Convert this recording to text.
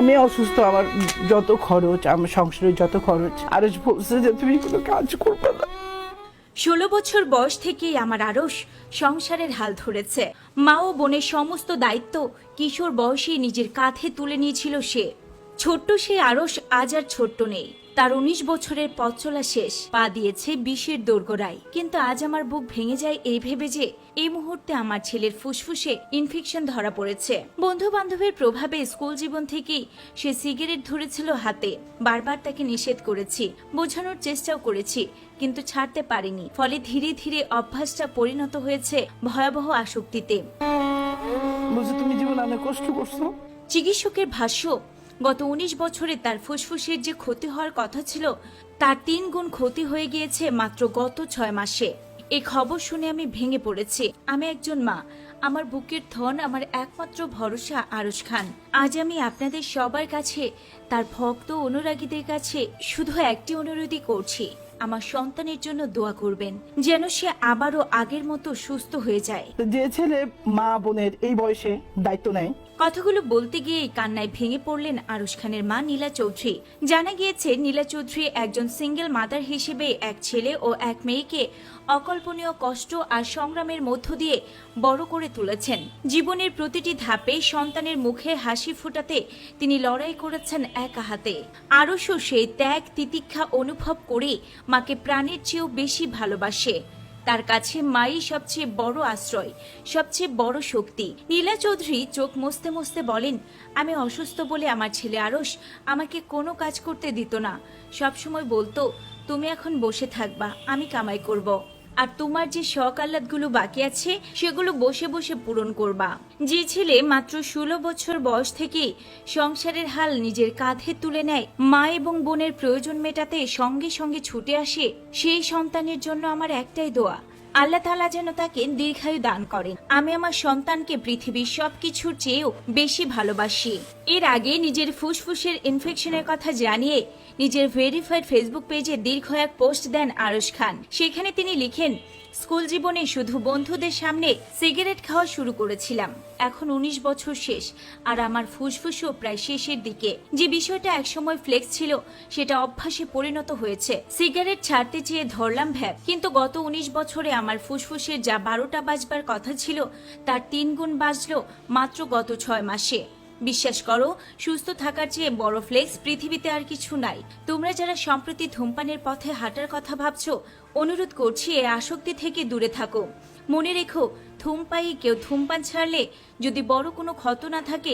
আমি অসুস্থ, আমার যত খরচ, আমার সংসারের যত খরচ, আর বলছে যে তুমি কোনো কাজ করবে না। 16 বছর বয়স থেকেই আমার আরশ সংসারের হাল ধরেছে। মা ও বোনের সমস্ত দায়িত্ব কিশোর বয়সে নিজের কাঁধে তুলে নিয়েছিল সে। ছোট্ট সে আরশ আজ আর ছোট্ট নেই। তার 19 বছরের পথ চলা শেষ, পা দিয়েছে বিষের দোরগোড়ায়। কিন্তু আজ আমার বুক ভেঙে যায় এই ভেবে যে এই মুহূর্তে আমার ছেলের ফুসফুসে ইনফেকশন ধরা পড়েছে। বন্ধু বান্ধবের প্রভাবে স্কুল জীবন থেকেই সে সিগারেট ধরেছিল হাতে। বারবার তাকে নিষেধ করেছি, বোঝানোর চেষ্টাও করেছি, কিন্তু ছাড়তে পারিনি। ফলে ধীরে ধীরে অভ্যাসটা পরিণত হয়েছে ভয়াবহ আসক্তিতে। বলছে তুমি জীবনে অনেক কষ্ট করছো। চিকিৎসকের ভাষ্য, গত 19 বছরে তার ফুসফুসের যে ক্ষতি হওয়ার কথা ছিল তার 3 গুণ ক্ষতি হয়ে গিয়েছে মাত্র গত 6 মাসে। এই খবর শুনে আমি ভেঙে পড়েছি। আমি একজন মা, আমার বুকের ধন, আমার একমাত্র ভরসা আরশ খান। আজ আমি আপনাদের সবার কাছে, তার ভক্ত অনুরাগীদের কাছে শুধু একটি অনুরোধই করছি, আমার সন্তানের জন্য দোয়া করবেন যেন সে আবারও আগের মতো সুস্থ হয়ে যায়। যে ছেলে মা বোনের এই বয়সে দায়িত্ব নেয়। কথাগুলো বলতে গিয়ে কান্নায় ভেঙে পড়লেন আরশ খানের মা নীলা চৌধুরী। জানা গিয়েছে নীলা চৌধুরী একজন সিঙ্গেল মাদার হিসেবে এক ছেলে ও এক মেয়েকে অকল্পনীয় কষ্ট আর সংগ্রামের মধ্য দিয়ে বড় করে তুলেছেন। জীবনের প্রতিটি ধাপে সন্তানের মুখে হাসি ফোটাতে তিনি লড়াই করেছেন একা হাতে। আরশও সেই ত্যাগ তিতিক্ষা অনুভব করে মাকে প্রাণের চেয়েও বেশি ভালোবাসে। তার কাছে মাই সবচেয়ে বড় আশ্রয়, সবচেয়ে বড় শক্তি। নীলা চৌধুরী চোখ মুছতে মুছতে বলেন, আমি অসুস্থ বলে আমার ছেলে আরশ আমাকে কোনো কাজ করতে দিত না। সবসময় বলতো, তুমি এখন বসে থাকবা, আমি কামাই করব। আর তোমার যে শখ আহ্লাদগুলো বাকি আছে সেগুলো বসে বসে পূরণ করবা। যে ছেলে মাত্র 16 বছর বয়স থেকেই সংসারের হাল নিজের কাঁধে তুলে নেয়, মা এবং বোনের প্রয়োজন মেটাতে সঙ্গে সঙ্গে ছুটে আসে, সেই সন্তানের জন্য আমার একটাই দোয়া, আল্লাহ তাআলা যেন তাকে দীর্ঘায়ু দান করেন। আমি আমার সন্তানকে পৃথিবীর সবকিছুর চেয়েও বেশি ভালোবাসি। এর আগে নিজের ফুসফুসের ইনফেকশনের কথা জানিয়ে নিজের ভেরিফাইড ফেসবুক পেজে দীর্ঘ এক পোস্ট দেন আরশ খান। সেখানে তিনি লিখেন, স্কুল জীবনে শুধু বন্ধুদের সামনে সিগারেট খাওয়া শুরু করেছিলাম। এখন 19 বছর শেষ আর আমার ফুসফুসও প্রায় শেষের দিকে। যে বিষয়টা একসময় ফ্লেক্স ছিল সেটা অভ্যাসে পরিণত হয়েছে। সিগারেট ছাড়তে চেয়ে ধরলাম ভ্যাপ, কিন্তু গত 19 বছরে আমার ফুসফুসের যা 12টা বাজবার কথা ছিল তার 3 গুণ বাজলো মাত্র গত 6 মাসে। বিশ্বাস করো, সুস্থ থাকার চেয়ে বড় ফ্লেক্স পৃথিবীতে আর কিছু নাই। তোমরা যারা সম্প্রতি ধূমপানের পথে হাঁটার কথা ভাবছো, অনুরোধ করছি এই আসক্তি থেকে দূরে থাকো। মনে রেখো, ধূমপায়ী কেউ ধূমপান ছাড়লে যদি বড় কোনো ক্ষত না থাকে